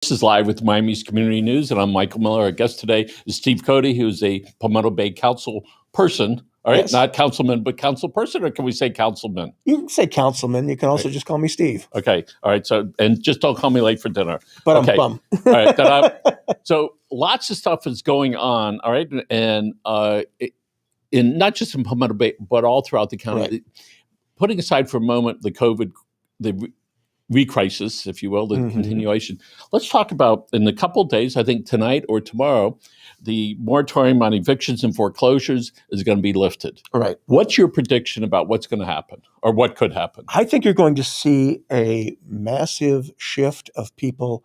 This is Live with Miami's Community News, and I'm Michael Miller. Our guest today is Steve Cody, who's a Palmetto Bay council person. All right, yes. Not councilman, but council person, or can we say councilman? You can say councilman. You can also just call me Steve. Okay, all right. So, and just don't call me late for dinner. But okay. I'm bum. All right. So lots of stuff is going on. All right, and in not just in Palmetto Bay, but all throughout the county. Right. Putting aside for a moment the COVID, the re-crisis, if you will, the continuation. Let's talk about, in a couple of days, I think tonight or tomorrow, the moratorium on evictions and foreclosures is going to be lifted. All right. What's your prediction about what's going to happen or what could happen? I think you're going to see a massive shift of people.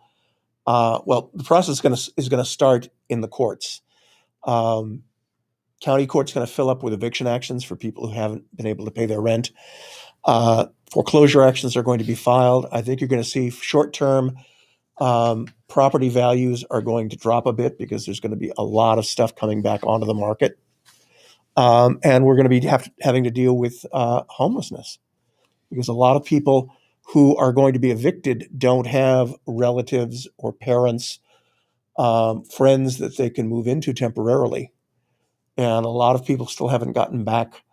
Well, the process is going to start in the courts. County court's going to fill up with eviction actions for people who haven't been able to pay their rent. Foreclosure actions are going to be filed. I think you're going to see short-term property values are going to drop a bit because there's going to be a lot of stuff coming back onto the market. And we're going to be having to deal with homelessness because a lot of people who are going to be evicted don't have relatives or parents, friends that they can move into temporarily. And a lot of people still haven't gotten back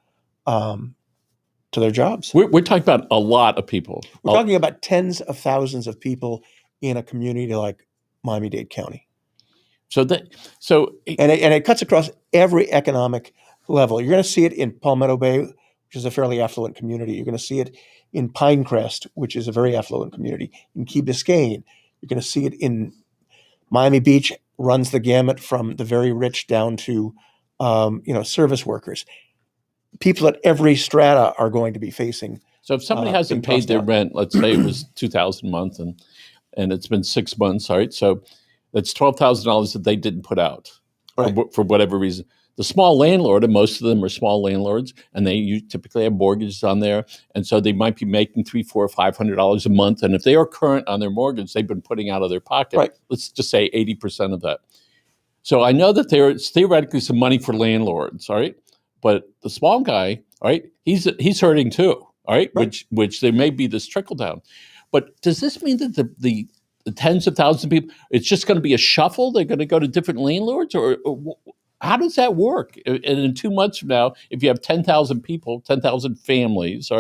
to their jobs. We're talking about a lot of people. We're talking about tens of thousands of people in a community like Miami-Dade County. And it cuts across every economic level. You're going to see it in Palmetto Bay, which is a fairly affluent community. You're going to see it in Pinecrest, which is a very affluent community. In Key Biscayne, you're going to see it in Miami Beach. Runs the gamut from the very rich down to service workers. People at every strata are going to be facing. So if somebody hasn't paid their rent, let's say it was $2,000 a month and it's been 6 months, all right? So that's $12,000 that they didn't put out for whatever reason. The small landlord, and most of them are small landlords, and they typically have mortgages on there, and so they might be making $300, $400, $500 a month. And if they are current on their mortgage, they've been putting out of their pocket. Right. Let's just say 80% of that. So I know that there's theoretically some money for landlords, all right? But the small guy, all right, he's hurting too, all right? Which there may be this trickle down. But does this mean that the tens of thousands of people, it's just going to be a shuffle? They're going to go to different landlords? Or how does that work? And in 2 months from now, if you have 10,000 people, 10,000 families, all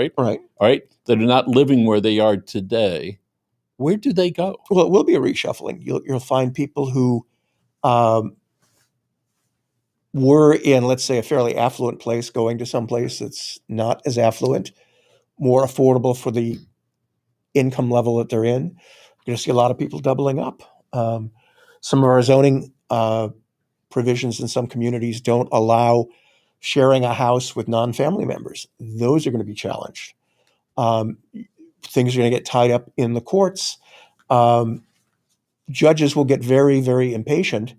right, that are not living where they are today, where do they go? Well, it will be a reshuffling. You'll find people who were in, let's say, a fairly affluent place going to some place that's not as affluent, more affordable for the income level that they're in. You're going to see a lot of people doubling up. Some of our zoning provisions in some communities don't allow sharing a house with non-family members. Those are going to be challenged. Things are going to get tied up in the courts. Judges will get very, very impatient.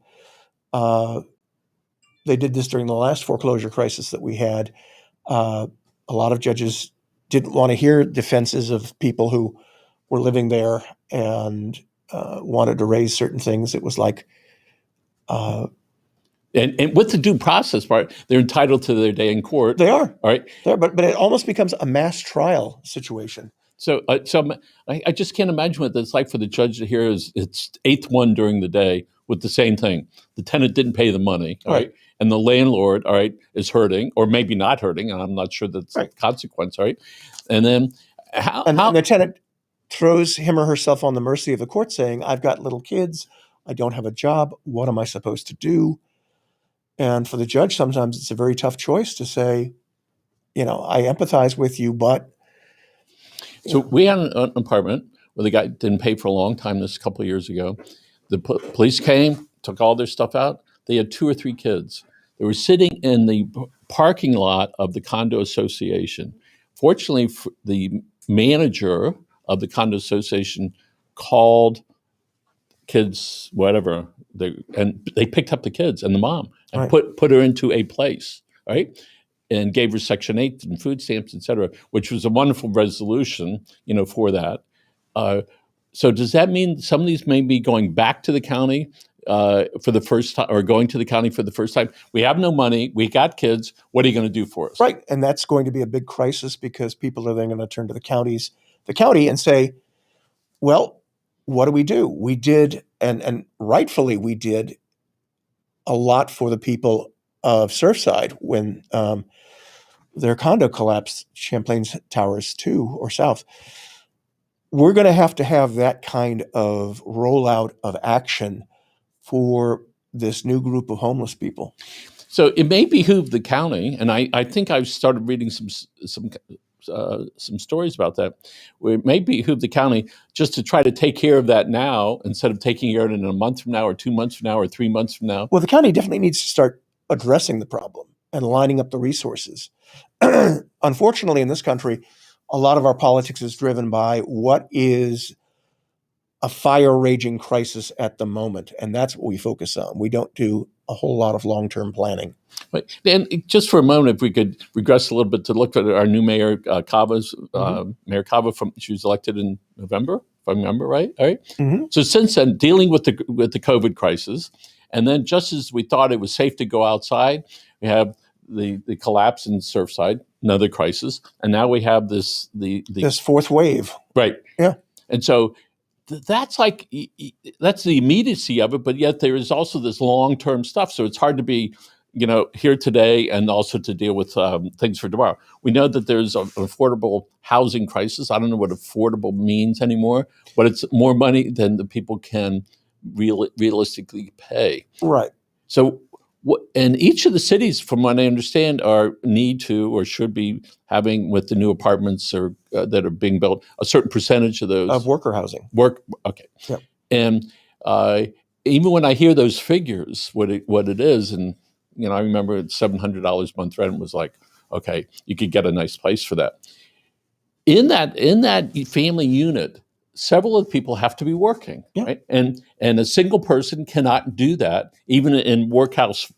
They did this during the last foreclosure crisis that we had. A lot of judges didn't want to hear defenses of people who were living there and wanted to raise certain things. It was like... And with the due process part, they're entitled to their day in court. They are. All right. They are, but it almost becomes a mass trial situation. So I just can't imagine what it's like for the judge to hear it's eighth one during the day with the same thing. The tenant didn't pay the money, all right? And the landlord, all right, is hurting, or maybe not hurting, and I'm not sure that's a consequence, all right? And then and the tenant throws him or herself on the mercy of the court saying, I've got little kids, I don't have a job, what am I supposed to do? And for the judge, sometimes it's a very tough choice to say, I empathize with you, but... So we had an apartment where the guy didn't pay for a long time, this a couple of years ago. The police came, took all their stuff out. They had 2 or 3 kids. They were sitting in the parking lot of the condo association. Fortunately, the manager of the condo association called kids, whatever, and they picked up the kids and the mom and put her into a place, right? And gave her Section 8 and food stamps, et cetera, which was a wonderful resolution, for that. So does that mean some of these may be going back to the county for the first time, or going to the county for the first time? We have no money. We got kids. What are you going to do for us? Right, and that's going to be a big crisis because people are then going to turn to the county and say, well, what do? We did, and rightfully we did, a lot for the people of Surfside when their condo collapsed, Champlain Towers 2 or South. We're going to have that kind of rollout of action for this new group of homeless people. So it may behoove the county, and I think I've started reading some stories about that, where it may behoove the county just to try to take care of that now instead of taking care of it in a month from now or 2 months from now or 3 months from now. Well, the county definitely needs to start addressing the problem and lining up the resources. Unfortunately, in this country, a lot of our politics is driven by what is a fire-raging crisis at the moment, and that's what we focus on. We don't do a whole lot of long-term planning. But then, just for a moment, if we could regress a little bit to look at our new mayor, Cava's Mayor Cava, she was elected in November, if I remember right. All right. Mm-hmm. So since then, dealing with the COVID crisis, and then just as we thought it was safe to go outside, we have the collapse in Surfside, another crisis, and now we have this fourth wave. Right. Yeah. And so that's the immediacy of it, but yet there is also this long-term stuff. So it's hard to be, here today and also to deal with things for tomorrow. We know that there's an affordable housing crisis. I don't know what affordable means anymore, but it's more money than the people can realistically pay. Right. So, and each of the cities, from what I understand, need to or should be having with the new apartments that are being built a certain percentage of those of worker housing. Okay. Yep. And even when I hear those figures, what it is, and I remember $700 a month rent was like, okay, you could get a nice place for that. In that family unit, several of the people have to be working, yeah. Right? And a single person cannot do that, even in workhouse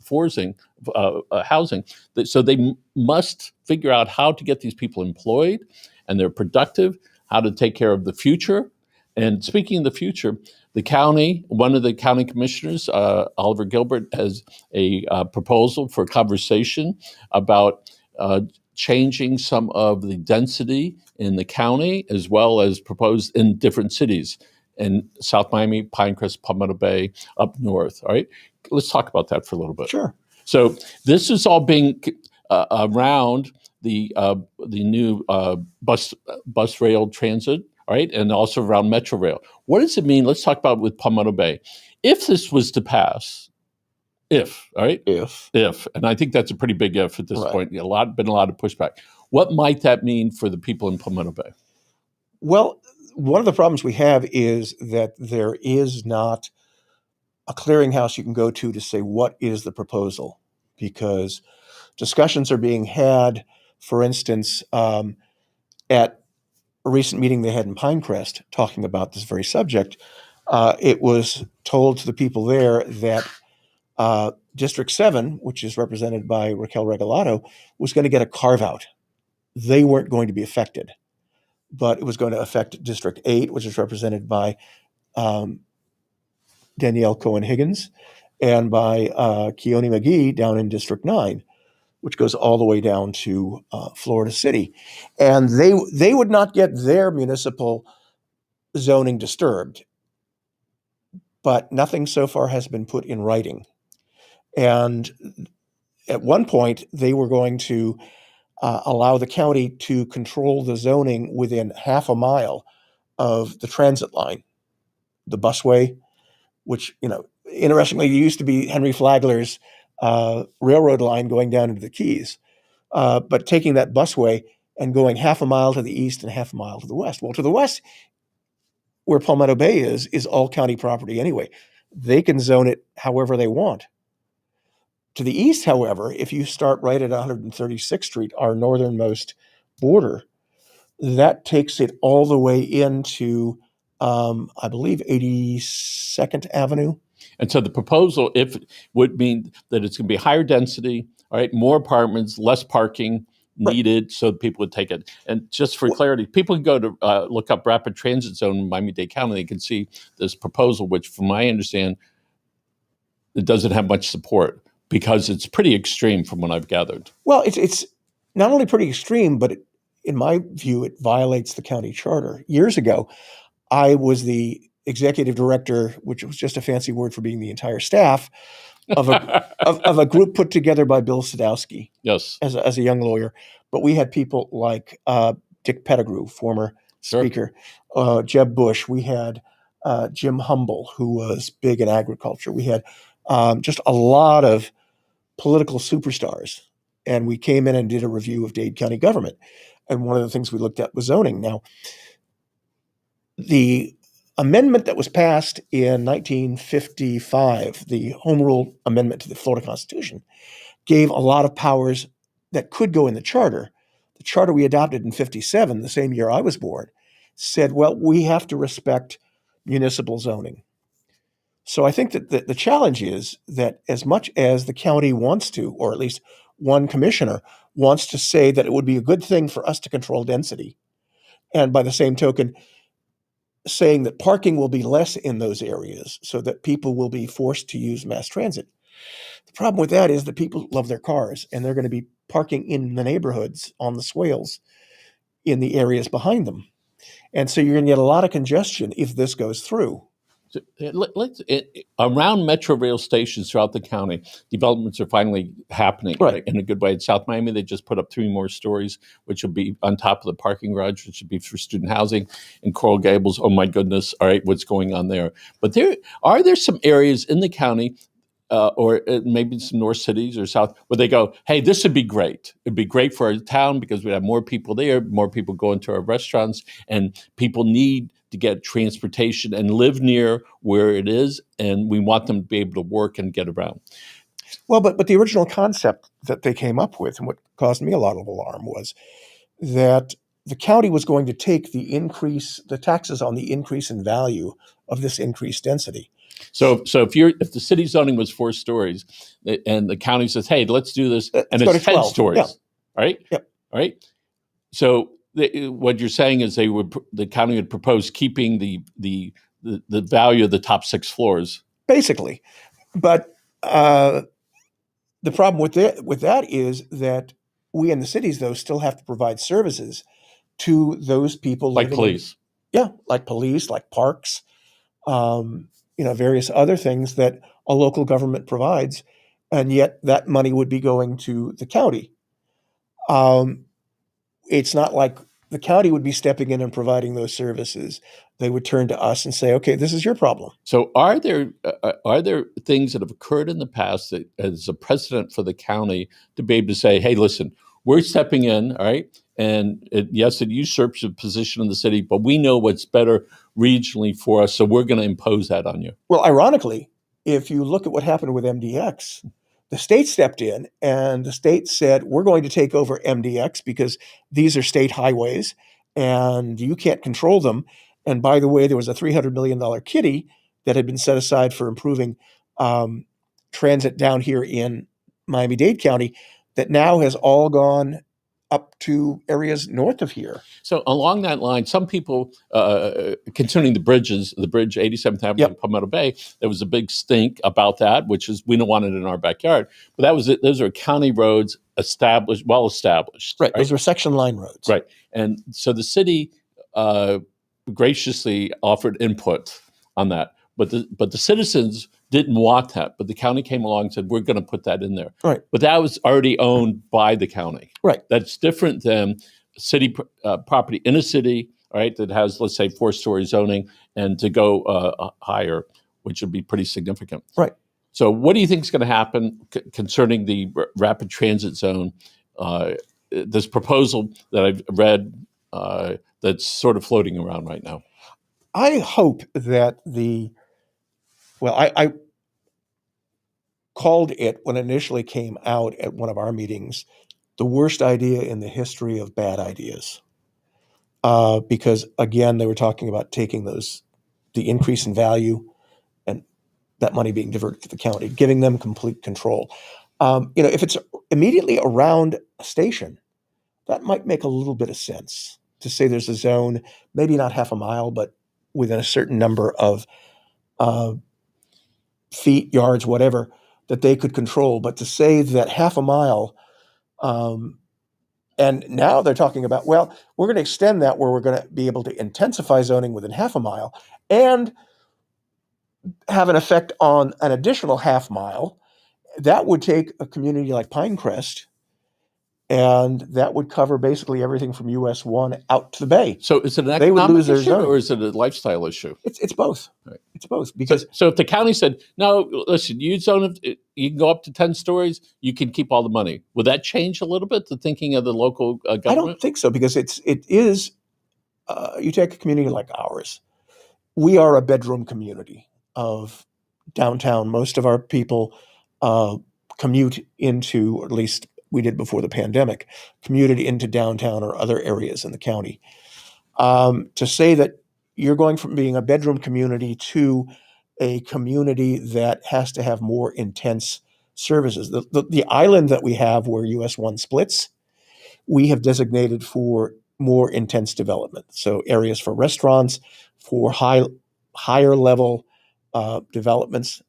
housing. So they must figure out how to get these people employed, and they're productive, how to take care of the future. And speaking of the future, the county, one of the county commissioners, Oliver Gilbert, has a proposal for conversation about changing some of the density in the county, as well as proposed in different cities, in South Miami, Pinecrest, Palmetto Bay, up north. All right, let's talk about that for a little bit. Sure. So this is all being around the new bus rail transit, all right, and also around Metro Rail. What does it mean? Let's talk about with Palmetto Bay. If this was to pass, if, and I think that's a pretty big if at this point. Been a lot of pushback. What might that mean for the people in Palmetto Bay? Well, one of the problems we have is that there is not a clearinghouse you can go to say what is the proposal, because discussions are being had. For instance, at a recent meeting they had in Pinecrest talking about this very subject, it was told to the people there that District 7, which is represented by Raquel Regalado, was going to get a carve-out. They weren't going to be affected, but it was going to affect District 8, which is represented by Danielle Cohen-Higgins, and by Keone McGee down in District 9, which goes all the way down to Florida City. And they would not get their municipal zoning disturbed, but nothing so far has been put in writing. And at one point, they were going to allow the county to control the zoning within half a mile of the transit line, the busway, which, interestingly, used to be Henry Flagler's railroad line going down into the Keys, but taking that busway and going half a mile to the east and half a mile to the west. Well, to the west, where Palmetto Bay is all county property anyway. They can zone it however they want. To the east, however, if you start right at 136th Street, our northernmost border, that takes it all the way into, I believe, 82nd Avenue. And so the proposal, if would mean that it's going to be higher density, all right, more apartments, less parking needed, so people would take it. And just for clarity, people can go to look up rapid transit zone in Miami-Dade County. They can see this proposal, which, from my understanding, it doesn't have much support, because it's pretty extreme from what I've gathered. Well, it's not only pretty extreme, but in my view, it violates the county charter. Years ago, I was the executive director, which was just a fancy word for being the entire staff of a group put together by Bill Sadowsky. Yes. As a young lawyer. But we had people like Dick Pettigrew, former speaker, Jeb Bush. We had Jim Humble, who was big in agriculture. We had just a lot of political superstars. And we came in and did a review of Dade County government. And one of the things we looked at was zoning. Now, the amendment that was passed in 1955, the Home Rule Amendment to the Florida Constitution, gave a lot of powers that could go in the charter. The charter we adopted in 57, the same year I was born, said, well, we have to respect municipal zoning. So I think that the challenge is that as much as the county wants to, or at least one commissioner wants to say that it would be a good thing for us to control density, and by the same token, saying that parking will be less in those areas so that people will be forced to use mass transit. The problem with that is that people love their cars, and they're going to be parking in the neighborhoods on the swales in the areas behind them. And so you're going to get a lot of congestion if this goes through. So, around metro rail stations throughout the county, developments are finally happening in a good way. In South Miami, they just put up 3 more stories, which will be on top of the parking garage, which would be for student housing. In Coral Gables, oh my goodness, all right, what's going on there? But there some areas in the county or maybe some north cities or south, where they go, hey, this would be great. It'd be great for our town because we'd have more people there, more people going to our restaurants, and people need to get transportation and live near where it is, and we want them to be able to work and get around. Well, but the original concept that they came up with, and what caused me a lot of alarm, was that the county was going to take the taxes on the increase in value of this increased density. So if the city zoning was 4 stories, and the county says, "Hey, let's do this," and it's 10 stories, right? Yep. All right. So what you're saying is the county would propose keeping the value of the top 6 floors, basically. But the problem with that is that we in the cities, though, still have to provide services to those people, like police. Like police, like parks. Various other things that a local government provides, and yet that money would be going to the county. It's not like the county would be stepping in and providing those services. They would turn to us and say, okay, this is your problem. So are there things that have occurred in the past that as a precedent for the county to be able to say, hey, listen, we're stepping in, all right? And it usurps a position in the city, but we know what's better regionally for us, so we're going to impose that on you. Well, ironically, if you look at what happened with MDX, the state stepped in and the state said, we're going to take over MDX because these are state highways and you can't control them. And by the way, there was a $300 million kitty that had been set aside for improving transit down here in Miami-Dade County that now has all gone up to areas north of here. So along that line, some people, concerning the bridge 87th Avenue, Palmetto Bay, there was a big stink about that, which is we don't want it in our backyard. But those are county roads well established. Right. Those were section line roads. Right. And so the city graciously offered input on that. But the citizens didn't want that. But the county came along and said, we're going to put that in there. Right. But that was already owned by the county. Right. That's different than city property in a city, right, that has, let's say, 4-story zoning and to go higher, which would be pretty significant. Right. So what do you think is going to happen concerning the rapid transit zone? This proposal that I've read that's sort of floating around right now. I hope that I called it when it initially came out at one of our meetings, the worst idea in the history of bad ideas. Because again, they were talking about taking the increase in value and that money being diverted to the county, giving them complete control. If it's immediately around a station, that might make a little bit of sense to say there's a zone, maybe not half a mile, but within a certain number of feet, yards, whatever, that they could control. But to say that half a mile, and now they're talking about, well, we're going to extend that where we're going to be able to intensify zoning within half a mile, and have an effect on an additional half mile. That would take a community like Pinecrest, and that would cover basically everything from US 1 out to the bay. So is it an They would economic lose their issue zoning. or is it a lifestyle issue? It's both. Right. It's both because So if the county said, no, listen, you zone it, you can go up to 10 stories, you can keep all the money. Would that change a little bit the thinking of the local government? I don't think so, because it is. You take a community like ours. We are a bedroom community of downtown. Most of our people commute into, or at least we did before the pandemic, commuted into downtown or other areas in the county. To say that you're going from being a bedroom community to a community that has to have more intense services. The island that we have where US 1 splits, we have designated for more intense development. So areas for restaurants, for higher level developments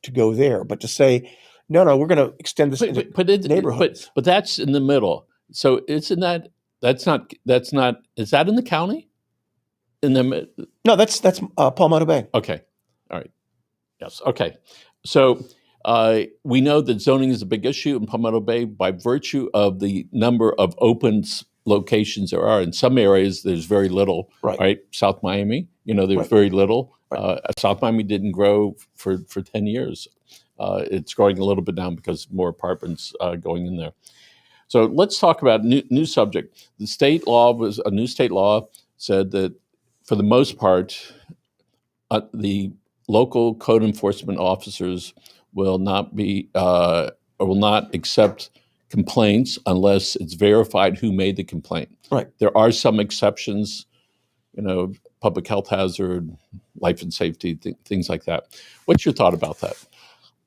to go there. But to say, no, we're going to extend this into neighborhoods. But that's in the middle. So isn't that's not, is that in the county? No, that's Palmetto Bay. Okay. All right. Yes. Okay. So we know that zoning is a big issue in Palmetto Bay by virtue of the number of open locations there are. In some areas, there's very little, right? South Miami, there's very little. Right. South Miami didn't grow for 10 years. It's growing a little bit now because more apartments going in there. So let's talk about new subject. The state law was a new state law said that for the most part, the local code enforcement officers will not accept complaints unless it's verified who made the complaint. Right. There are some exceptions, public health hazard, life and safety, things like that. What's your thought about that?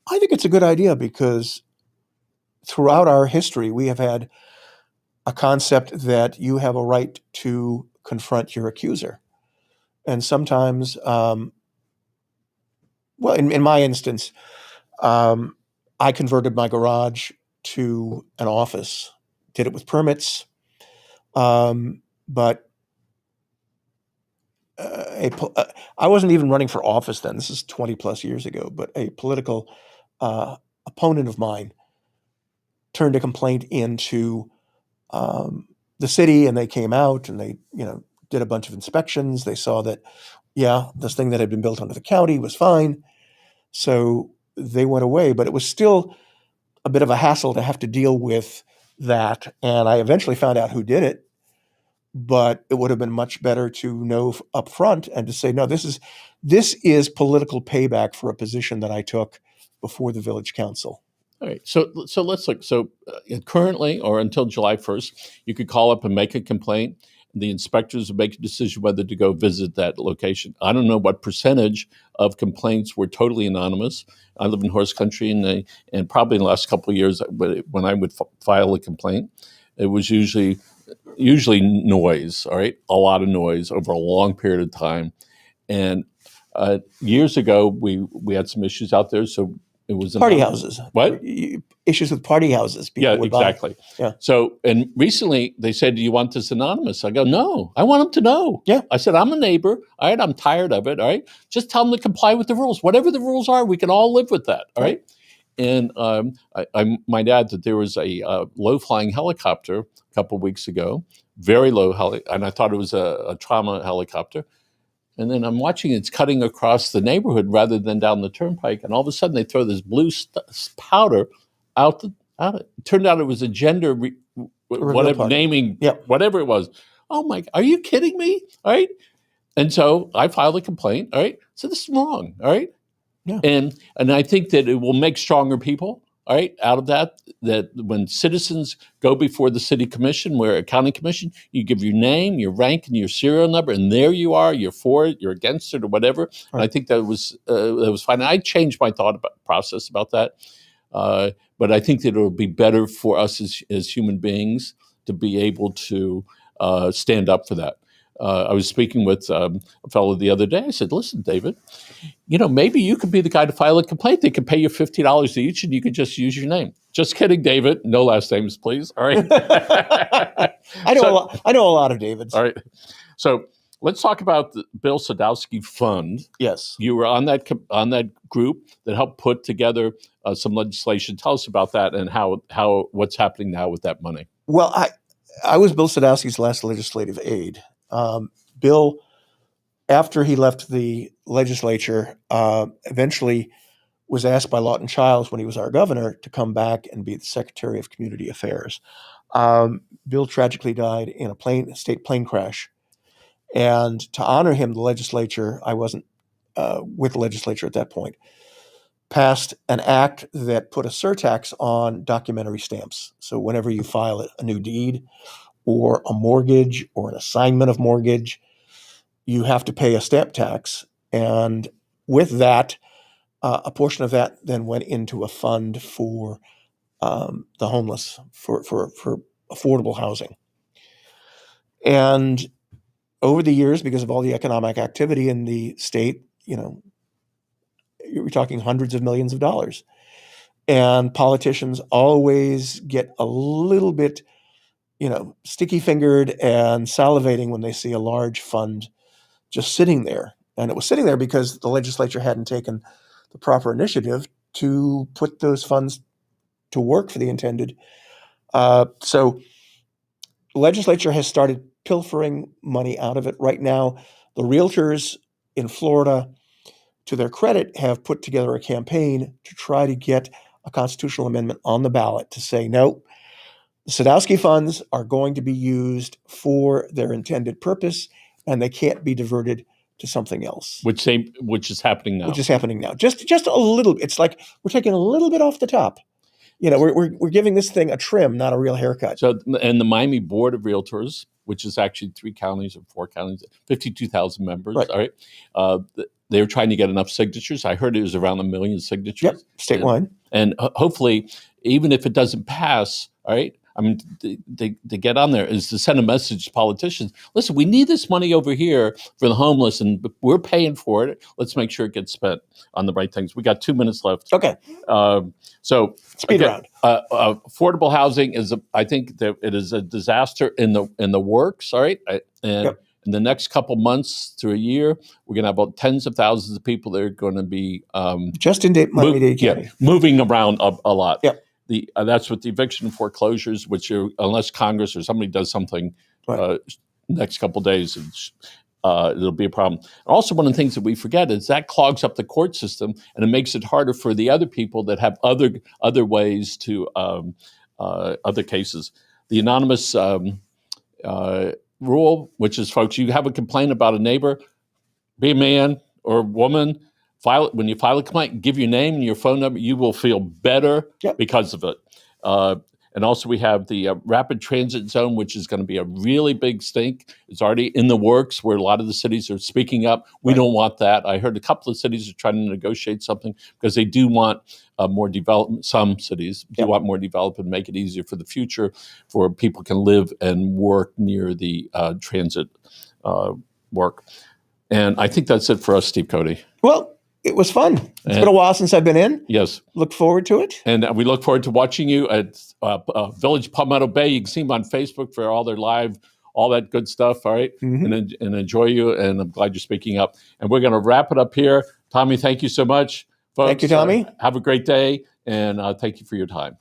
I think it's a good idea because throughout our history, we have had a concept that you have a right to confront your accuser. And sometimes, in my instance, I converted my garage to an office, did it with permits, but I wasn't even running for office then. This is 20 plus years ago, but a political opponent of mine turned a complaint into the city, and they came out and they, did a bunch of inspections. They saw that, this thing that had been built under the county was fine. So they went away, but it was still a bit of a hassle to have to deal with that. And I eventually found out who did it, but it would have been much better to know up front and to say, no, this is political payback for a position that I took before the village council. All right. So let's look. So currently, or until July 1st, you could call up and make a complaint. The inspectors would make a decision whether to go visit that location. I don't know what percentage of complaints were totally anonymous. I live in horse country, and probably in the last couple of years, when I would file a complaint, it was usually noise. All right, a lot of noise over a long period of time. And years ago, we had some issues out there, so it was party houses. What? Issues with party houses. Yeah, exactly. Yeah. So, and recently they said, do you want this anonymous? I go, no, I want them to know. Yeah. I said, I'm a neighbor. All right. I'm tired of it. All right. Just tell them to comply with the rules. Whatever the rules are, we can all live with that. All right. And I might add that there was a low-flying helicopter a couple of weeks ago, very low, and I thought it was a trauma helicopter. And then I'm watching it's cutting across the neighborhood rather than down the turnpike. And all of a sudden they throw this blue powder out. It turned out it was a gender, whatever naming, whatever it was. Oh my, are you kidding me? All right. And so I filed a complaint. All right. So this is wrong. All right. Yeah. And I think that it will make stronger people. All right, out of that when citizens go before the city commission, where a county commission, you give your name, your rank, and your serial number, and there you are. You're for it, you're against it, or whatever. Right. And I think that was fine. I changed my process about that, but I think that it will be better for us as human beings to be able to stand up for that. I was speaking with a fellow the other day. I said, listen, David, maybe you could be the guy to file a complaint. They could pay you $50 each and you could just use your name. Just kidding, David. No last names, please. All right. I know a lot of Davids. All right. So Let's talk about the Bill Sadowsky Fund. Yes. You were on that group that helped put together some legislation. Tell us about that and how what's happening now with that money. Well, I was Bill Sadowsky's last legislative aide. Bill, after he left the legislature, eventually was asked by Lawton Chiles, when he was our governor, to come back and be the Secretary of Community Affairs. Bill tragically died in a state plane crash. And to honor him, the legislature, I wasn't with the legislature at that point, passed an act that put a surtax on documentary stamps. So whenever you file a new deed or a mortgage or an assignment of mortgage, you have to pay a stamp tax. And with that, a portion of that then went into a fund for the homeless, for affordable housing. And over the years, because of all the economic activity in the state, you're talking hundreds of millions of dollars. And politicians always get a little bit, sticky-fingered and salivating when they see a large fund just sitting there. And it was sitting there because the legislature hadn't taken the proper initiative to put those funds to work for the intended. So the legislature has started pilfering money out of it. Right now, the realtors in Florida, to their credit, have put together a campaign to try to get a constitutional amendment on the ballot to say, no, the Sadowsky funds are going to be used for their intended purpose, and they can't be diverted to something else. Which is happening now. Which is happening now. Just a little. It's like we're taking a little bit off the top. We're giving this thing a trim, not a real haircut. So, and the Miami Board of Realtors, which is actually 3 counties or 4 counties, 52,000 members. Right. All right. They were trying to get enough signatures. I heard it was around 1 million signatures. Yep, statewide. And hopefully, even if it doesn't pass, all right, I mean, to get on there is to send a message to politicians. Listen, we need this money over here for the homeless, and we're paying for it. Let's make sure it gets spent on the right things. We got 2 minutes left. Okay. So speed round. Affordable housing I think that it is a disaster in the works. All right, and in the next couple months to a year, we're going to have about tens of thousands of people that are going to be just in Miami-Dade County, moving around a lot. Yep. That's with the eviction and foreclosures, which unless Congress or somebody does something next couple of days, it'll be a problem. Also, one of the things that we forget is that clogs up the court system, and it makes it harder for the other people that have other ways to other cases. The anonymous rule, which is, folks, you have a complaint about a neighbor, be a man or a woman. When you file a complaint, give your name and your phone number. You will feel better because of it. And also we have the rapid transit zone, which is going to be a really big stink. It's already in the works where a lot of the cities are speaking up. We don't want that. I heard a couple of cities are trying to negotiate something because they do want more development. Some cities do want more development, make it easier for the future for people can live and work near the transit work. And I think that's it for us, Steve Cody. Well, it was fun. It's been a while since I've been in. Yes. Look forward to it. And we look forward to watching you at Village Palmetto Bay. You can see them on Facebook for all their live, all that good stuff, all right? Mm-hmm. And enjoy you, and I'm glad you're speaking up. And we're going to wrap it up here. Tommy, thank you so much. Folks, thank you, Tommy. Have a great day, and thank you for your time.